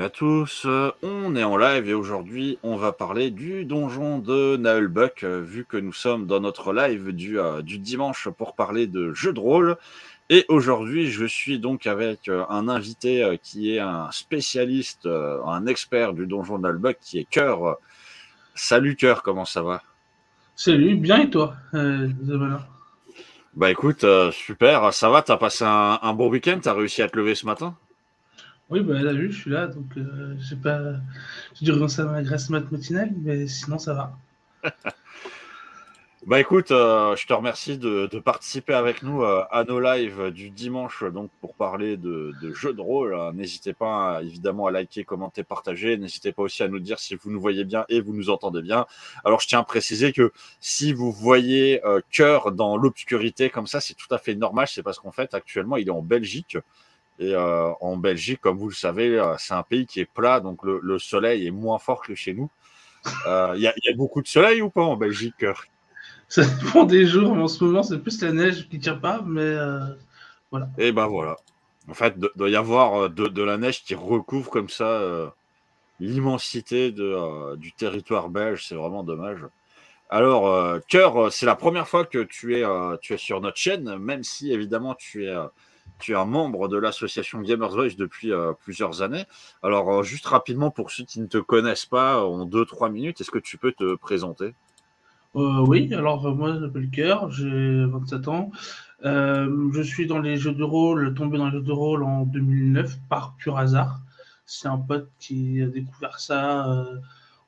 à tous, on est en live et aujourd'hui on va parler du donjon de Nullbuck, vu que nous sommes dans notre live du dimanche pour parler de jeux de rôle. Et aujourd'hui je suis donc avec un invité qui est un spécialiste, un expert du donjon de Nullbuck qui est Cœur. Salut Cœur, comment ça va? Salut, bien et toi, Isabella? Bah écoute, super, ça va, t'as passé un bon week-end, t'as réussi à te lever ce matin? Oui, bah, elle a vu, je suis là, donc j'ai dû renoncer à ma grasse mat matinale, mais sinon ça va. Bah écoute, je te remercie de participer avec nous à nos lives du dimanche donc pour parler de jeux de rôle. N'hésitez pas évidemment à liker, commenter, partager. N'hésitez pas aussi à nous dire si vous nous voyez bien et vous nous entendez bien. Alors je tiens à préciser que si vous voyez Cœur dans l'obscurité comme ça, c'est tout à fait normal. C'est parce qu'en fait actuellement il est en Belgique. Et en Belgique, comme vous le savez, c'est un pays qui est plat, donc le soleil est moins fort que chez nous. Y a beaucoup de soleil ou pas en Belgique, Cœur? Ça dépend des jours, mais en ce moment c'est plus la neige qui tient pas, mais voilà. Et ben voilà. En fait, doit y avoir de la neige qui recouvre comme ça l'immensité du territoire belge. C'est vraiment dommage. Alors, Cœur, c'est la première fois que tu es sur notre chaîne, même si évidemment tu es un membre de l'association Gamers Voice depuis plusieurs années. Alors, juste rapidement, pour ceux qui ne te connaissent pas, en 2-3 minutes, est-ce que tu peux te présenter? Oui, alors moi je m'appelle Cœur, j'ai 27 ans. Je suis dans les jeux de rôle, tombé dans les jeux de rôle en 2009 par pur hasard. C'est un pote qui a découvert ça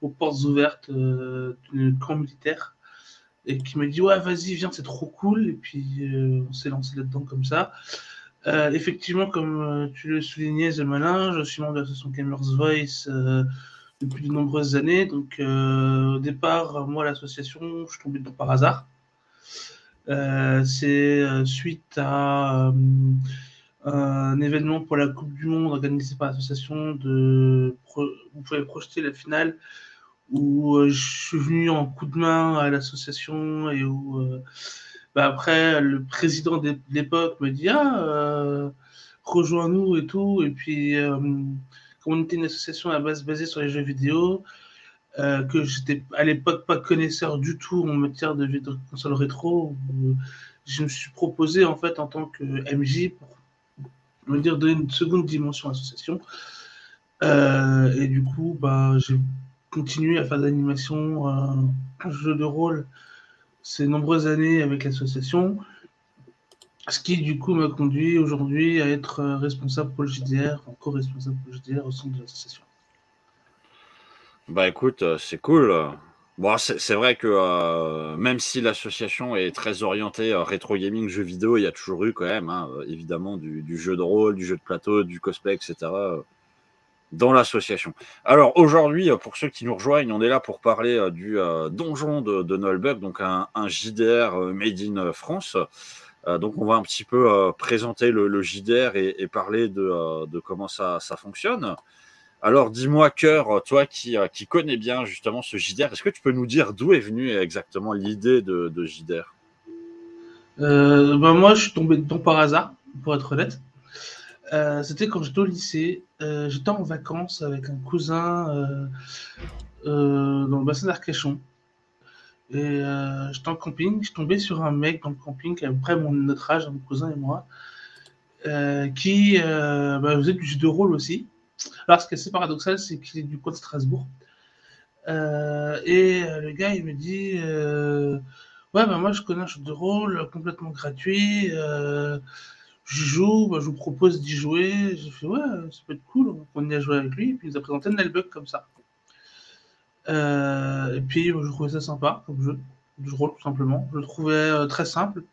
aux portes ouvertes du camp militaire et qui m'a dit ouais vas-y viens c'est trop cool et puis on s'est lancé là-dedans comme ça. Effectivement comme tu le soulignais Zemalin, je suis membre de l'association Gamers Voice depuis de nombreuses années. Donc au départ moi l'association je suis tombé dedans par hasard. C'est suite à un événement pour la Coupe du Monde organisé par l'association vous pouvez projeter la finale où je suis venu en coup de main à l'association et où après le président de l'époque me dit rejoins-nous et tout et puis comme on était une association à base basée sur les jeux vidéo que j'étais à l'époque pas connaisseur du tout en matière de console rétro je me suis proposé en fait en tant que MJ pour on va dire donner une seconde dimension à l'association et du coup bah j'ai continué à faire de l'animation, jeu de rôle ces nombreuses années avec l'association, ce qui du coup m'a conduit aujourd'hui à être responsable pour le JDR, co-responsable pour le JDR au sein de l'association. Bah écoute, c'est cool. Bon, c'est vrai que même si l'association est très orientée rétro gaming, jeux vidéo, il y a toujours eu quand même, hein, évidemment, du jeu de rôle, du jeu de plateau, du cosplay, etc. Dans l'association. Alors aujourd'hui, pour ceux qui nous rejoignent, on est là pour parler du donjon de Nullbuck, donc un JDR made in France. Donc on va un petit peu présenter le JDR et parler de comment ça fonctionne. Alors dis-moi, Cœur, toi qui connais bien justement ce JDR, est-ce que tu peux nous dire d'où est venue exactement l'idée de JDR? Ben moi, je suis tombé dedans par hasard, pour être honnête. C'était quand j'étais au lycée. J'étais en vacances avec un cousin dans le bassin d'Arcachon. Et j'étais en camping. Je suis tombé sur un mec dans le camping, à peu près notre âge, mon cousin et moi, qui faisait du jeu de rôle aussi. Alors, ce qui est assez paradoxal, c'est qu'il est du coin de Strasbourg. Le gars, il me dit ouais, bah, moi, je connais un jeu de rôle complètement gratuit. Je joue, bah, je vous propose d'y jouer. J'ai fait ouais, ça peut être cool. On y a joué avec lui. Et puis, il nous a présenté Nullbuck comme ça. Et puis, je trouvais ça sympa comme jeu de rôle, tout simplement. Je le trouvais très simple,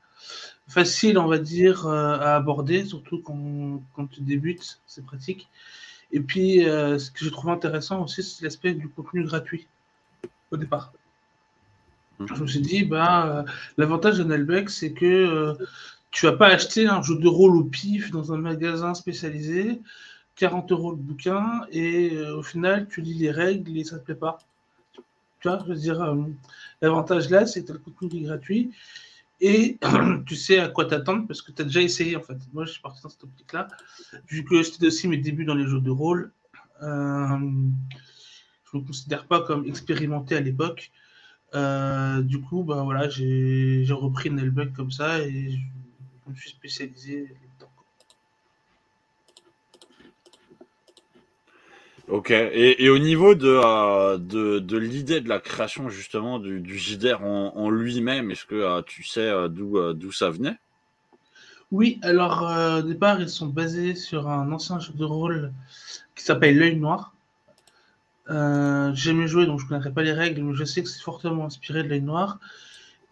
facile, on va dire, à aborder, surtout quand tu débutes, c'est pratique. Et puis, ce que j'ai trouvé intéressant aussi, c'est l'aspect du contenu gratuit au départ. Je me suis dit, l'avantage de Nullbuck, c'est que tu vas pas acheter un jeu de rôle au pif dans un magasin spécialisé, 40 euros le bouquin, et au final, tu lis les règles et ça te plaît pas. Tu vois, je veux dire, l'avantage là, c'est que tu as le contenu qui est gratuit et tu sais à quoi t'attendre parce que tu as déjà essayé en fait. Moi, je suis parti dans cette optique-là. Vu que c'était aussi mes débuts dans les jeux de rôle, Je ne me considère pas comme expérimenté à l'époque. Du coup, bah, voilà, j'ai repris Nailbug comme ça et je me suis spécialisé là-dedans. Ok. Et au niveau de l'idée de la création justement du JDR en lui-même, est-ce que tu sais d'où ça venait? Oui, alors au départ, ils sont basés sur un ancien jeu de rôle qui s'appelle L'œil noir. J'ai jamais joué, donc je ne connaîtrai pas les règles, mais je sais que c'est fortement inspiré de L'œil noir.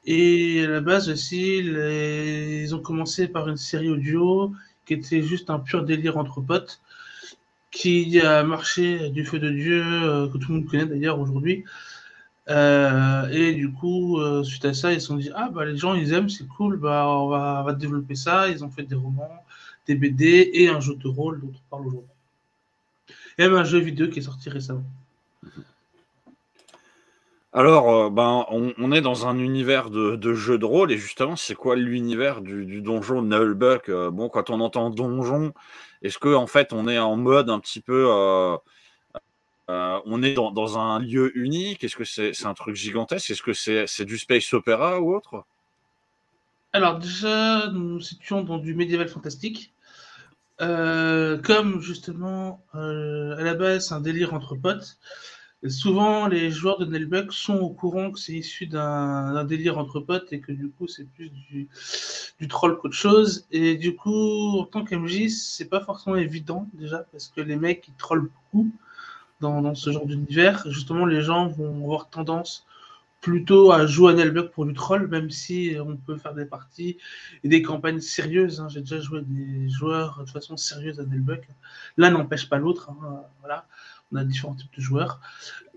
Et à la base aussi, ils ont commencé par une série audio qui était juste un pur délire entre potes, qui a marché du feu de Dieu, que tout le monde connaît d'ailleurs aujourd'hui. Et du coup, suite à ça, ils se sont dit, ah bah les gens ils aiment, c'est cool, bah on va développer ça. Ils ont fait des romans, des BD et un jeu de rôle dont on parle aujourd'hui. Et même un jeu vidéo qui est sorti récemment. Alors, ben, on est dans un univers de jeux de rôle, et justement, c'est quoi l'univers du donjon de Nullbuck? Bon, quand on entend donjon, est-ce que en fait, on est en mode un petit peu, on est dans un lieu unique? Est-ce que c'est un truc gigantesque? Est-ce que c'est du space opéra ou autre? Alors déjà, nous nous situons dans du médiéval fantastique. Comme justement, à la base, c'est un délire entre potes. Souvent, les joueurs de Nelbeck sont au courant que c'est issu d'un délire entre potes et que du coup, c'est plus du troll qu'autre chose. Et du coup, en tant qu'MJ, c'est pas forcément évident déjà parce que les mecs ils trollent beaucoup dans ce genre d'univers. Justement, les gens vont avoir tendance plutôt à jouer à Nelbeck pour du troll, même si on peut faire des parties et des campagnes sérieuses. Hein. J'ai déjà joué des joueurs de façon sérieuse à Nelbeck. L'un n'empêche pas l'autre. Hein. Voilà. On a différents types de joueurs.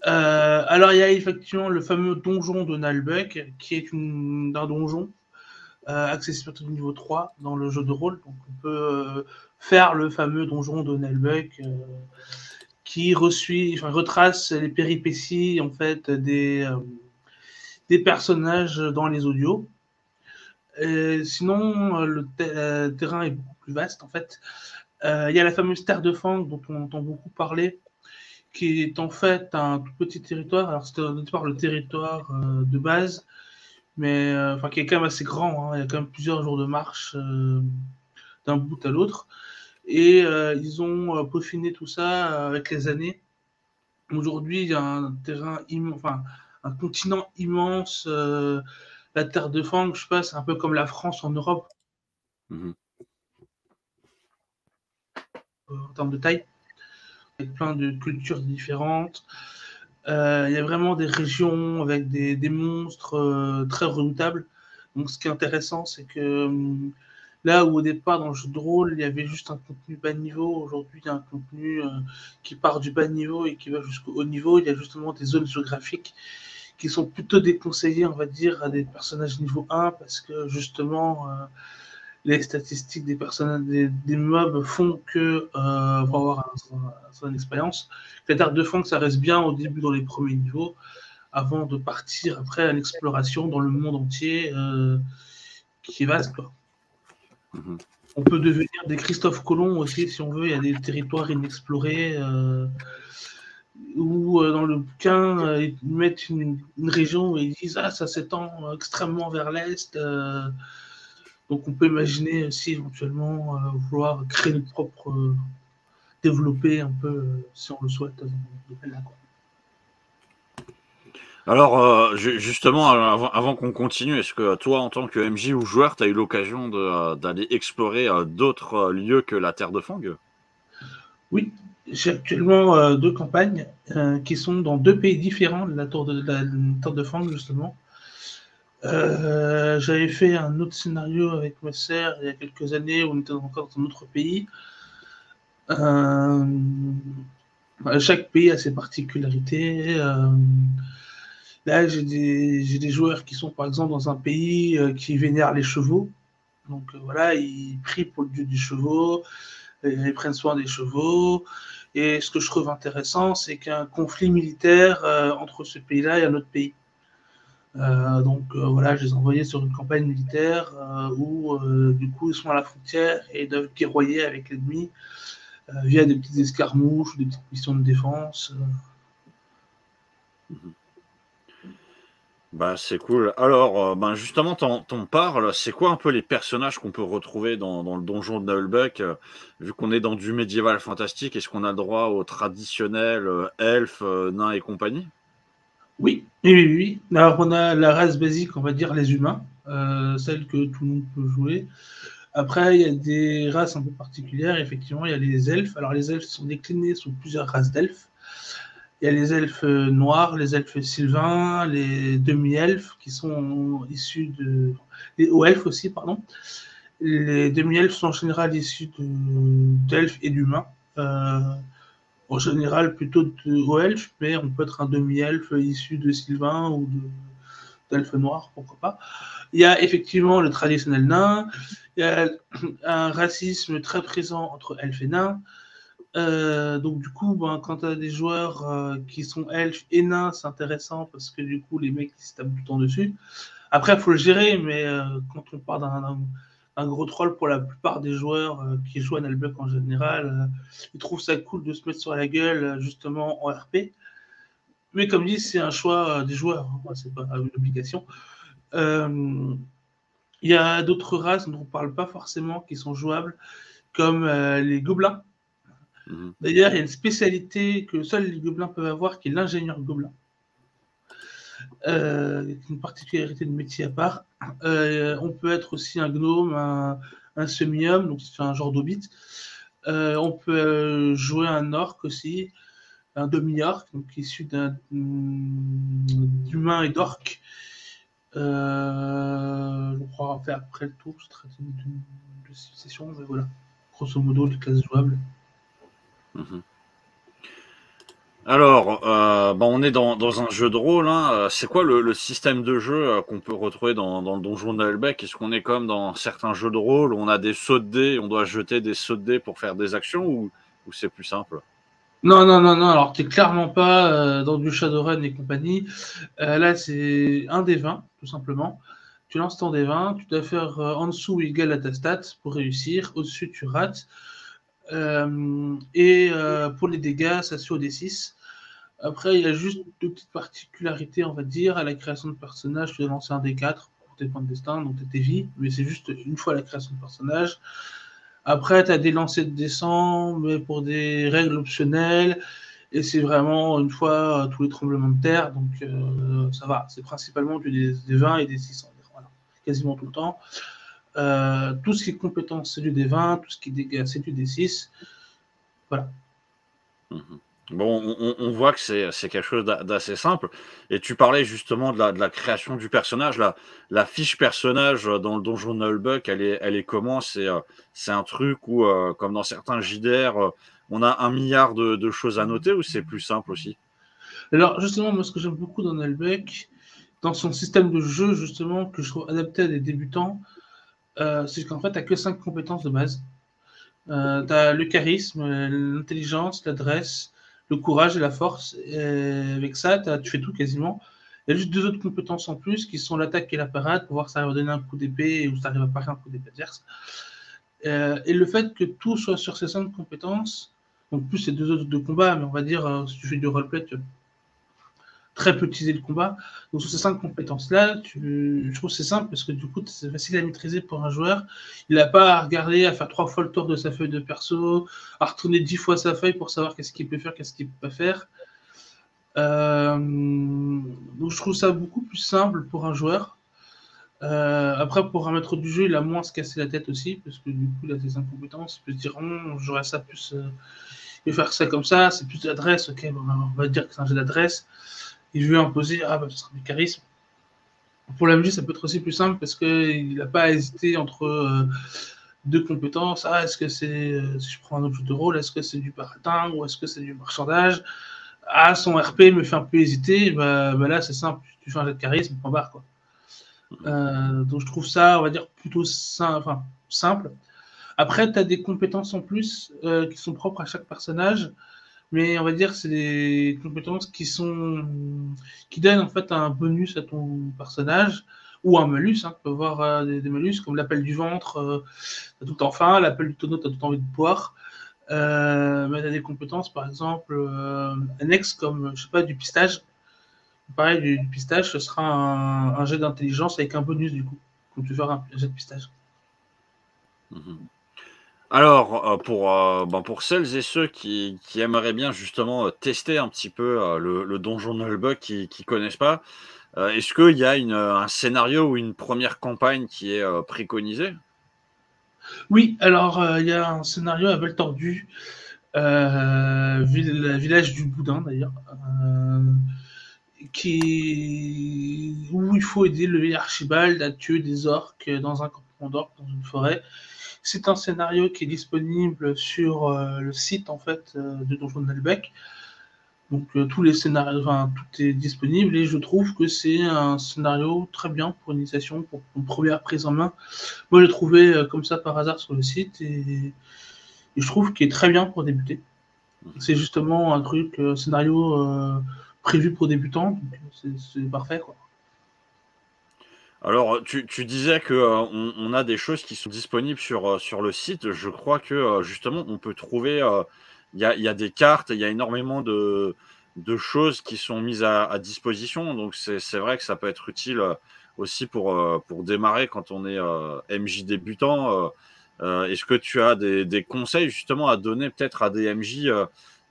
Alors, il y a effectivement le fameux donjon de Nalbuck, qui est un donjon accessible au niveau 3 dans le jeu de rôle. Donc, on peut faire le fameux donjon de Nalbuck qui retrace les péripéties en fait des personnages dans les audios. Sinon, terrain est beaucoup plus vaste en fait. Il y a la fameuse terre de Fang dont on entend beaucoup parler, qui est en fait un tout petit territoire. Alors, c'était au départ le territoire de base, mais qui est quand même assez grand. Hein. Il y a quand même plusieurs jours de marche d'un bout à l'autre. Et ils ont peaufiné tout ça avec les années. Aujourd'hui, il y a un terrain immense, enfin, un continent immense. La terre de Fang, je sais pas, c'est un peu comme la France en Europe Mhm. en termes de taille, avec plein de cultures différentes. Il y a vraiment des régions avec des monstres très redoutables. Donc, ce qui est intéressant, c'est que là où au départ, dans le jeu de rôle, il y avait juste un contenu bas niveau, aujourd'hui, il y a un contenu qui part du bas niveau et qui va jusqu'au haut niveau. Il y a justement des zones géographiques qui sont plutôt déconseillées, on va dire, à des personnages niveau 1 parce que justement, les statistiques des personnages, des mobs font que pour avoir une expérience. La terre de fond, ça reste bien au début dans les premiers niveaux, avant de partir après à l'exploration dans le monde entier, qui est vaste. Quoi. Mhm. On peut devenir des Christophe Colomb aussi, si on veut. Il y a des territoires inexplorés où, dans le bouquin, ils mettent une région où ils disent ah ça s'étend extrêmement vers l'est. Donc on peut imaginer aussi éventuellement vouloir créer notre propre, développer un peu, si on le souhaite, dans ce domaine-là. Alors, justement, avant qu'on continue, est-ce que toi, en tant que MJ ou joueur, tu as eu l'occasion d'aller explorer d'autres lieux que la Terre de Fang? Oui, j'ai actuellement deux campagnes qui sont dans deux pays différents de la Tour de Fang, justement. J'avais fait un autre scénario avec ma sœur il y a quelques années où on était encore dans un autre pays. Euh, Chaque pays a ses particularités. Là, j'ai des joueurs qui sont par exemple dans un pays qui vénèrent les chevaux. Donc voilà, ils prient pour le dieu du chevaux, ils prennent soin des chevaux. Et ce que je trouve intéressant, c'est qu'il y a un conflit militaire entre ce pays-là et un autre pays. Voilà, je les ai envoyés sur une campagne militaire où du coup ils sont à la frontière et ils doivent guerroyer avec l'ennemi. via des petites escarmouches ou des petites missions de défense. Bah, c'est cool. Alors, ben justement, t'en parles. C'est quoi un peu les personnages qu'on peut retrouver dans le donjon de Nullbuck, vu qu'on est dans du médiéval fantastique, est-ce qu'on a droit aux traditionnels elfes, nains et compagnie? Oui, oui, oui, oui. Alors, on a la race basique, on va dire les humains, celle que tout le monde peut jouer. Après, il y a des races un peu particulières. Effectivement, il y a les elfes. Alors, les elfes sont déclinés sous plusieurs races d'elfes. Il y a les elfes noirs, les elfes sylvains, les demi-elfes qui sont issus de. Les hauts-elfes aussi, pardon. Les demi-elfes sont en général issus d'elfes et d'humains. En général, plutôt de hauts-elfes, mais on peut être un demi-elfe issu de sylvains ou d'elfes noirs, pourquoi pas. Il y a effectivement le traditionnel nain. Il y a un racisme très présent entre elfes et nains. Donc du coup, ben, quand tu as des joueurs qui sont elfes et nains, c'est intéressant parce que du coup, les mecs ils se tapent du temps dessus. Après, il faut le gérer, mais quand on part d'un gros troll, pour la plupart des joueurs qui jouent à Nullbuck en général, ils trouvent ça cool de se mettre sur la gueule justement en RP. Mais comme dit, c'est un choix des joueurs, hein, c'est pas une obligation. Il y a d'autres races dont on ne parle pas forcément qui sont jouables, comme les gobelins. D'ailleurs, il y a une spécialité que seuls les gobelins peuvent avoir, qui est l'ingénieur gobelin. Une particularité de métier à part. On peut être aussi un gnome, un semi-homme, donc c'est un genre d'hobbit. On peut jouer un orc aussi, un demi-orc, donc issu d'humain et d'orc. Je crois faire après le tour, je traite de session, mais voilà. Grosso modo, les classes jouables. Alors, ben on est dans un jeu de rôle. Hein. C'est quoi le système de jeu qu'on peut retrouver dans le donjon d'Albec? Est-ce qu'on est comme dans certains jeux de rôle où on a des sauts de dés, on doit jeter des sauts de dés pour faire des actions, ou c'est plus simple? Non, non, non, non. Alors, t'es clairement pas dans du Shadowrun et compagnie. Là, c'est un des 20, tout simplement. Tu lances ton des 20, tu dois faire en dessous égal à ta stat pour réussir. Au-dessus, tu rates. Pour les dégâts, ça se fait au D6. Après, il y a juste deux petites particularités, on va dire. À la création de personnage, tu dois lancer un D4 pour tes points de destin, donc tes vies. Mais c'est juste une fois la création de personnage. Après, tu as des lancers de descente, mais pour des règles optionnelles. Et c'est vraiment une fois tous les tremblements de terre. Donc, ça va. C'est principalement des 20 et des 600. Voilà. Quasiment tout le temps. Tout ce qui est compétence, c'est du D20. Tout ce qui est dégâts, c'est du D6. Voilà. Bon, on voit que c'est quelque chose d'assez simple. Et tu parlais justement de la création du personnage. La fiche personnage dans le donjon de Nullbuck, elle est comment? C'est un truc où, comme dans certains JDR, on a un milliard de choses à noter, ou c'est plus simple aussi? Alors, justement, moi, ce que j'aime beaucoup dans Nullbuck, dans son système de jeu, justement, que je trouve adapté à des débutants, c'est qu'en fait, tu n'as que 5 compétences de base. Tu as le charisme, l'intelligence, l'adresse, le courage et la force. Et avec ça, tu fais tout quasiment. Il y a juste deux autres compétences en plus qui sont l'attaque et la parade pour voir si ça arrive à donner un coup d'épée ou si ça arrive à parer un coup d'épée adverse. Et le fait que tout soit sur ces 5 compétences, donc plus ces deux autres de combat, mais on va dire, si tu fais du roleplay, tu très peu utiliser le combat. Donc sur ces 5 compétences-là, je trouve que c'est simple parce que du coup, c'est facile à maîtriser pour un joueur. Il n'a pas à regarder, à faire 3 fois le tour de sa feuille de perso, à retourner 10 fois sa feuille pour savoir qu'est-ce qu'il peut faire, qu'est-ce qu'il ne peut pas faire. Donc je trouve ça beaucoup plus simple pour un joueur. Après, pour un maître du jeu, il a moins se casser la tête aussi, parce que du coup, il a ses 5 compétences. Il peut se dire, j'aurais ça plus. Je vais faire ça comme ça, c'est plus d'adresse, ok, bon, on va dire que c'est un jeu d'adresse. Il veut imposer, ce sera du charisme. Pour la musique, ça peut être aussi plus simple parce qu'il n'a pas à hésiter entre deux compétences. Est-ce que c'est, si je prends un autre jeu de rôle, est-ce que c'est du baratin ou est-ce que c'est du marchandage? Son RP me fait un peu hésiter. Là, c'est simple. Tu fais un jet de charisme, point barre, quoi. Donc, je trouve ça, on va dire, plutôt simple. Après, tu as des compétences en plus qui sont propres à chaque personnage. Mais on va dire que c'est des compétences qui donnent en fait un bonus à ton personnage ou un malus. Tu peux avoir des malus comme l'appel du ventre, t'as tout enfin, l'appel du tonneau, t'as tout envie de boire. Mais tu as des compétences, par exemple, annexes comme, je sais pas, du pistage. Pareil, du pistage, ce sera un jet d'intelligence avec un bonus, du coup, quand tu fais un jet de pistage. Mhm. Alors, pour celles et ceux qui aimeraient bien justement tester un petit peu le donjon Nullbug, qui connaissent pas, est-ce qu'il y a un scénario ou une première campagne qui est préconisée? Oui, alors, il y a un scénario à Val Tordu, village du Boudin, d'ailleurs, où il faut aider le vieil Archibald à tuer des orques dans un campement d'orques dans une forêt. C'est un scénario qui est disponible sur le site en fait de Donjon de Nalbec. Donc tous les scénarios, enfin tout est disponible et je trouve que c'est un scénario très bien pour une initiation, pour une première prise en main. Moi j'ai trouvé comme ça par hasard sur le site et je trouve qu'il est très bien pour débuter. Mhm. C'est justement un truc, scénario prévu pour débutants, donc c'est parfait quoi. Alors, tu disais que on a des choses qui sont disponibles sur le site. Je crois que justement, on peut trouver. Il y a des cartes, il y a énormément de choses qui sont mises à disposition. Donc, c'est vrai que ça peut être utile aussi pour démarrer quand on est MJ débutant. Est-ce que tu as des conseils justement à donner peut-être à des MJ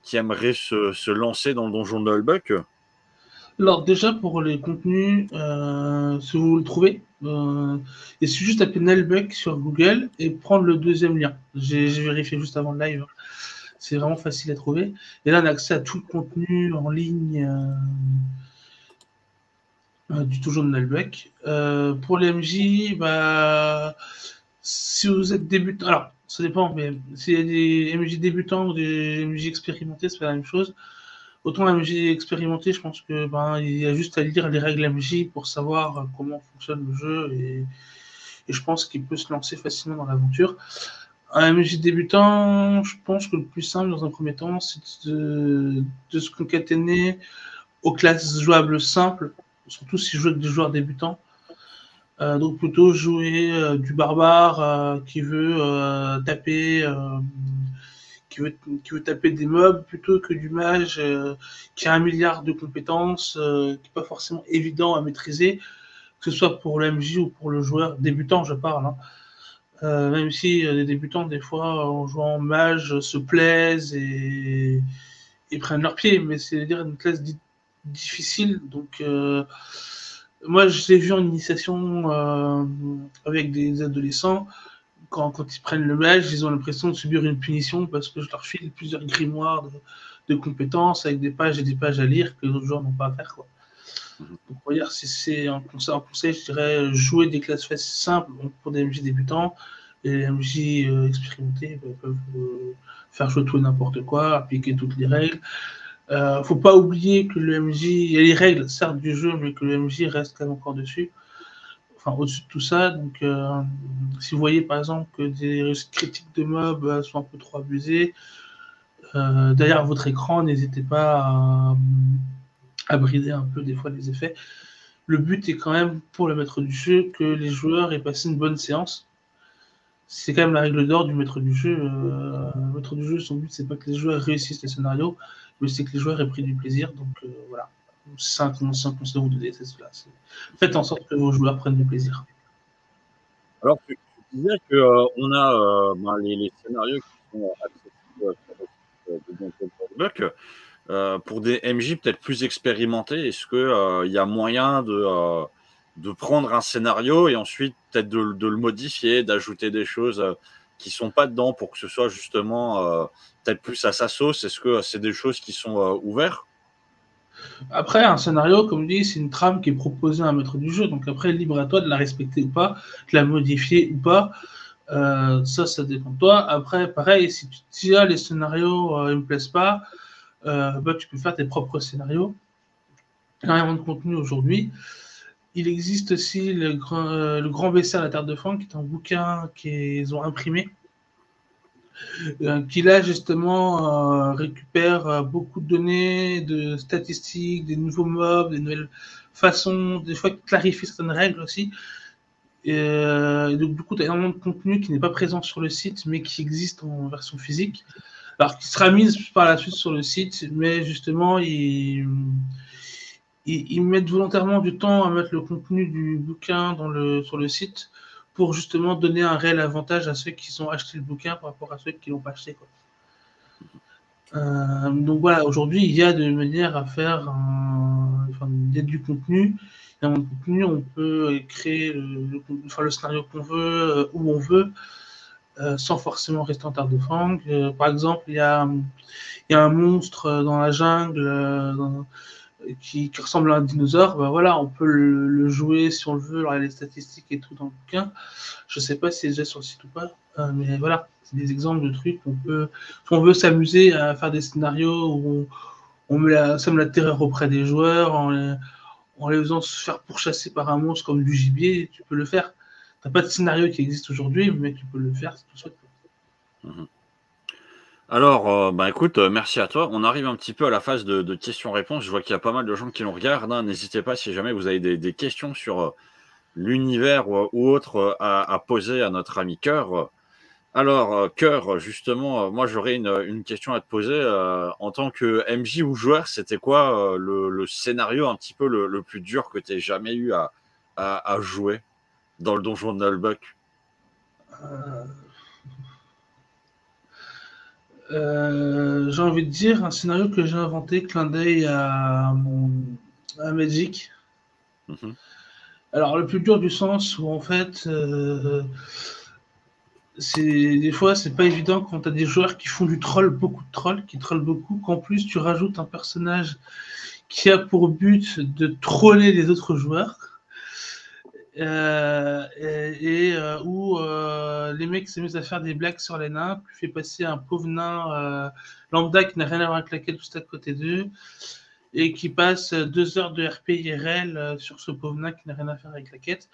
qui aimeraient se lancer dans le donjon de Nullbuck? Alors déjà pour les contenus, si vous le trouvez, il suffit juste taper Nelbeck sur Google et prendre le deuxième lien. J'ai vérifié juste avant le live. C'est vraiment facile à trouver. Et là, on a accès à tout le contenu en ligne du toujours de Nelbeck. Pour les MJ, bah, si vous êtes débutant, alors ça dépend, mais s'il y a des MJ débutants ou des MJ expérimentés, c'est pas la même chose. Autant MJ expérimenté, je pense que ben il y a juste à lire les règles MJ pour savoir comment fonctionne le jeu et je pense qu'il peut se lancer facilement dans l'aventure. Un MJ débutant, je pense que le plus simple dans un premier temps, c'est de se concaténer aux classes jouables simples, surtout si je joue avec des joueurs débutants. Donc plutôt jouer du barbare qui veut taper qui veut taper des mobs plutôt que du mage qui a un milliard de compétences, qui n'est pas forcément évident à maîtriser, que ce soit pour l'MJ ou pour le joueur débutant, je parle. Hein. Même si les débutants, des fois, en jouant mage, se plaisent et prennent leur pied, mais c'est dire une classe difficile. Donc, moi, j'ai vu en initiation avec des adolescents quand ils prennent le mage, ils ont l'impression de subir une punition parce que je leur file plusieurs grimoires de compétences avec des pages et des pages à lire que les autres joueurs n'ont pas à faire. Quoi. Donc, on va dire, si c'est un conseil, je dirais jouer des classes simples pour des MJ débutants et les MJ expérimentés peuvent faire jouer tout et n'importe quoi, appliquer toutes les règles. Faut pas oublier que le MJ, il y a les règles certes du jeu, mais que le MJ reste quand même encore dessus. Enfin, au-dessus de tout ça, donc si vous voyez par exemple que des critiques de mobs sont un peu trop abusées, derrière votre écran, n'hésitez pas à brider un peu des fois les effets. Le but est quand même pour le maître du jeu que les joueurs aient passé une bonne séance. C'est quand même la règle d'or du maître du jeu. Le maître du jeu, son but, c'est pas que les joueurs réussissent le scénario, mais c'est que les joueurs aient pris du plaisir. Donc voilà, c'est un conseil à vous donner, c'est cela. Faites en sorte que vos joueurs prennent du plaisir. Alors, tu disais que on a les scénarios qui sont accessibles sur le site de Donjon Buck. Pour des MJ peut-être plus expérimentés, est-ce que il y a moyen de prendre un scénario et ensuite peut-être de le modifier, d'ajouter des choses qui sont pas dedans pour que ce soit justement peut-être plus à sa sauce? Est-ce que c'est des choses qui sont ouvertes? Après, un scénario, comme dit, c'est une trame qui est proposée à un maître du jeu. Donc après, libre à toi de la respecter ou pas, de la modifier ou pas. Ça dépend de toi. Après, pareil, si tu te dis, ah, les scénarios ne me plaisent pas, bah, tu peux faire tes propres scénarios. Il y a énormément de contenu aujourd'hui. Il existe aussi le grand baiser à la Terre de Fang, qui est un bouquin qu'ils ont imprimé, qui là justement récupère beaucoup de données, de statistiques, des nouveaux mobs, des nouvelles façons, des fois clarifier certaines règles aussi. Et donc du coup, tu as énormément de contenu qui n'est pas présent sur le site, mais qui existe en version physique. Alors, qui sera mise par la suite sur le site, mais justement, ils mettent volontairement du temps à mettre le contenu du bouquin sur le site pour justement donner un réel avantage à ceux qui ont acheté le bouquin par rapport à ceux qui ne l'ont pas acheté, quoi. Donc voilà, aujourd'hui, il y a des manières à faire il y a du contenu. Dans le contenu, on peut créer le scénario qu'on veut, où on veut, sans forcément rester en terre de fang. Par exemple, il y a un monstre dans la jungle qui ressemble à un dinosaure. Ben voilà, on peut le jouer si on le veut. Alors, il y a les statistiques et tout dans le bouquin. Je sais pas si c'est déjà sur le site ou pas, mais voilà, c'est des exemples de trucs qu'on peut. Si on veut s'amuser à faire des scénarios où on sème la terreur auprès des joueurs en les faisant se faire pourchasser par un monstre comme du gibier, tu peux le faire. T'as pas de scénario qui existe aujourd'hui, mais tu peux le faire si tu souhaites. Mhm. Alors, bah écoute, merci à toi. On arrive un petit peu à la phase de questions-réponses. Je vois qu'il y a pas mal de gens qui nous regardent, hein. N'hésitez pas si jamais vous avez des questions sur l'univers ou autre à poser à notre ami Cœur. Alors, Cœur, justement, moi j'aurais une question à te poser. En tant que MJ ou joueur, c'était quoi le scénario un petit peu le plus dur que tu aies jamais eu à jouer dans le donjon de Nullbuck? J'ai envie de dire un scénario que j'ai inventé, clin d'œil à Magic. Mhm. Alors, le plus dur du sens où en fait, des fois, c'est pas évident quand tu as des joueurs qui font du troll, beaucoup de trolls, qui trollent beaucoup, qu'en plus tu rajoutes un personnage qui a pour but de troller les autres joueurs. Où les mecs s'amusent à faire des blagues sur les nains, tu fais passer un pauvre nain lambda qui n'a rien à voir avec la quête juste à côté d'eux, et qui passe 2 heures de RP IRL sur ce pauvre nain qui n'a rien à faire avec la quête.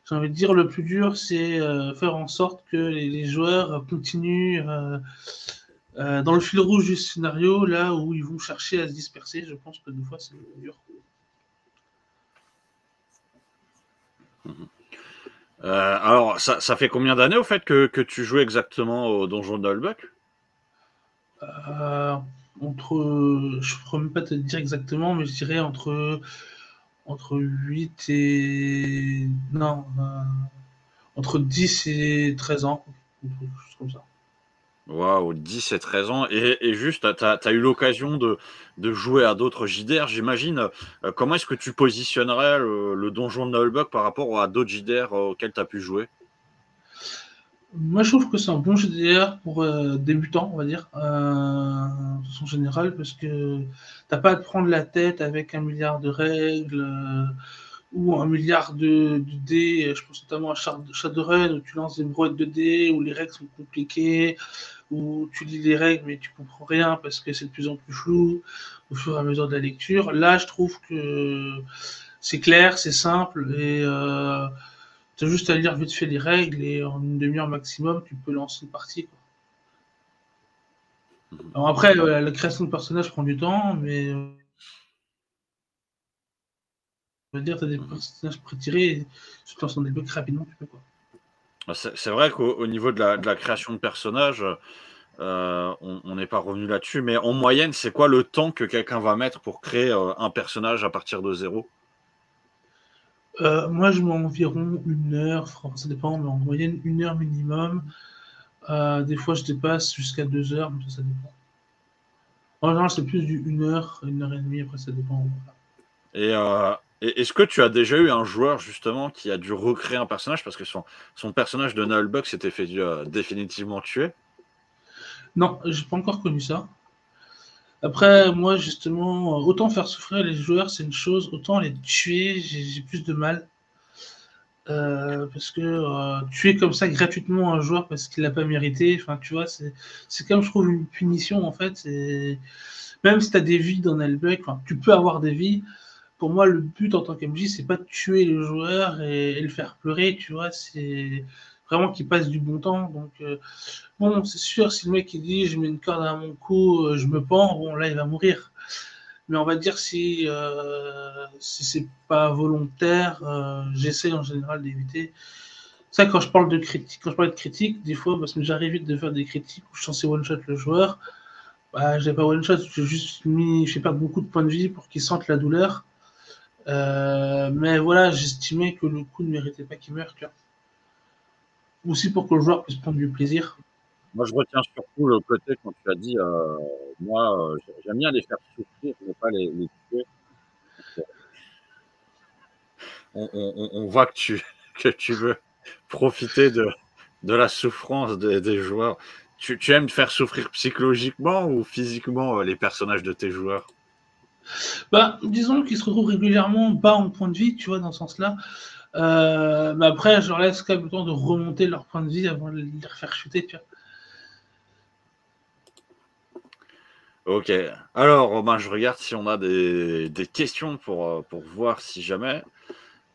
J'ai envie de dire, le plus dur, c'est faire en sorte que les joueurs continuent dans le fil rouge du scénario, là où ils vont chercher à se disperser. Je pense que des fois, c'est le plus dur. Mhm. Alors, ça fait combien d'années au fait que tu joues exactement au donjon de Nullbuck? Euh, je ne pourrais même pas te dire exactement, mais je dirais entre 8 et. Non, entre 10 et 13 ans, quelque chose comme ça. Waouh, 10 et 13 ans. Et juste, tu as eu l'occasion de jouer à d'autres JDR, j'imagine. Comment est-ce que tu positionnerais le donjon de Nullbuck par rapport à d'autres JDR auxquels tu as pu jouer? Moi, je trouve que c'est un bon GDR pour débutants, on va dire, de façon générale, parce que t'as pas à te prendre la tête avec un milliard de règles ou un milliard de dés. Je pense notamment à Shadowrun, où tu lances des brouettes de dés, où les règles sont compliquées, où tu lis les règles, mais tu comprends rien parce que c'est de plus en plus flou au fur et à mesure de la lecture. Là, je trouve que c'est clair, c'est simple, et tu as juste à lire vite fait les règles et en une demi-heure maximum, tu peux lancer une partie, quoi. Mhm. Alors après, la création de personnages prend du temps, mais on va dire, tu as des Mhm. personnages pré-tirés, tu te lances dans des blocs rapidement, tu peux, quoi. C'est vrai qu'au niveau de la création de personnages, on n'est pas revenu là-dessus, mais en moyenne, c'est quoi le temps que quelqu'un va mettre pour créer un personnage à partir de zéro? Moi, je mets environ 1 heure, enfin, ça dépend, mais en moyenne 1 heure minimum. Des fois, je dépasse jusqu'à 2 heures, mais ça dépend. En général, c'est plus du 1 heure, 1 heure et demie, après, ça dépend. Et est-ce que tu as déjà eu un joueur justement qui a dû recréer un personnage parce que son personnage de Nullbuck s'était fait définitivement tuer? Non, j'ai pas encore connu ça. Après, moi, justement, autant faire souffrir les joueurs, c'est une chose, autant les tuer, j'ai plus de mal. Parce que tuer comme ça gratuitement un joueur parce qu'il l'a pas mérité, enfin, tu vois, c'est comme je trouve une punition, en fait. Même si tu as des vies dans Nullbuck, enfin, tu peux avoir des vies. Pour moi, le but en tant qu'MJ, c'est pas de tuer le joueur et le faire pleurer, tu vois, c'est vraiment qu'il passe du bon temps. Donc, bon, c'est sûr, si le mec il dit je mets une corde à mon cou, je me pends, bon, là, il va mourir. Mais on va dire si c'est pas volontaire, j'essaie en général d'éviter. Ça, quand je parle de critique, quand je parle de critique, des fois, parce que j'arrive vite de faire des critiques où je suis censé one-shot le joueur, bah, j'ai pas one-shot, j'ai juste mis, je fais perdre beaucoup de points de vie pour qu'il sente la douleur. Mais voilà, j'estimais que le coup ne méritait pas qu'il meure, tu vois. Aussi pour que le joueur puisse prendre du plaisir. Moi, je retiens surtout le côté quand tu as dit, moi, j'aime bien les faire souffrir, mais pas les tuer. On voit que que tu veux profiter de la souffrance des joueurs. Tu aimes faire souffrir psychologiquement ou physiquement les personnages de tes joueurs? Bah, disons qu'ils se retrouvent régulièrement bas en point de vie, tu vois, dans ce sens-là. Mais après, je leur laisse quand même le temps de remonter leur point de vie avant de les refaire chuter, tu vois. Ok. Alors, ben, je regarde si on a des questions pour voir si jamais.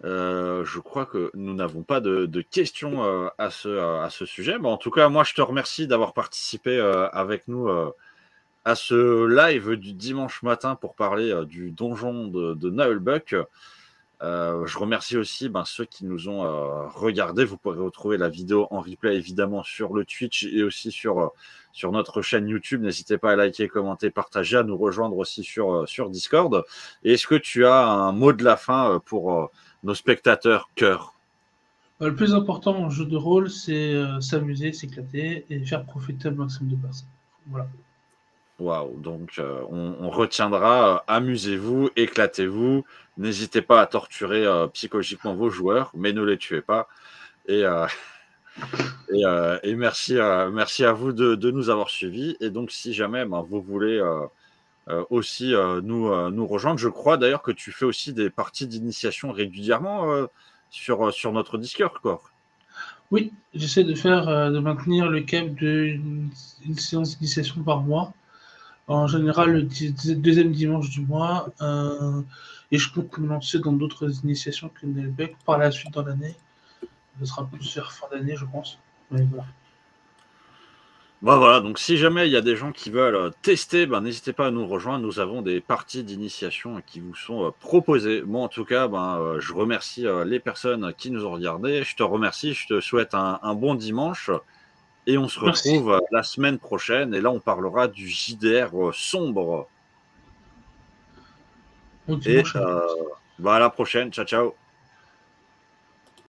Je crois que nous n'avons pas de questions à ce sujet. Mais en tout cas, moi, je te remercie d'avoir participé avec nous à ce live du dimanche matin pour parler du donjon de Nullbuck. Je remercie aussi ceux qui nous ont regardés. Vous pourrez retrouver la vidéo en replay évidemment sur le Twitch et aussi sur notre chaîne YouTube. N'hésitez pas à liker, commenter, partager, à nous rejoindre aussi sur Discord. Et est-ce que tu as un mot de la fin pour nos spectateurs cœur? Le plus important en jeu de rôle, c'est s'amuser, s'éclater et faire profiter le maximum de personnes. Voilà. Waouh, donc on retiendra, amusez-vous, éclatez-vous, n'hésitez pas à torturer psychologiquement vos joueurs, mais ne les tuez pas. Et, et merci, merci à vous de nous avoir suivis. Et donc, si jamais vous voulez aussi nous rejoindre, je crois d'ailleurs que tu fais aussi des parties d'initiation régulièrement sur notre Discord, quoi. Oui, j'essaie de maintenir le cap d'une une séance d'initiation par mois. En général, le deuxième dimanche du mois. Et je compte me lancer dans d'autres initiations que Nelbeck par la suite dans l'année. Ce sera plus vers fin d'année, je pense. Mais voilà. Bah voilà, donc si jamais il y a des gens qui veulent tester, n'hésitez pas à nous rejoindre. Nous avons des parties d'initiation qui vous sont proposées. Moi, en tout cas, je remercie les personnes qui nous ont regardés. Je te remercie, je te souhaite un bon dimanche. Et on se Merci. retrouve la semaine prochaine. Et là, on parlera du JDR sombre. Bon Et dimanche à tous. à la prochaine. Ciao, ciao.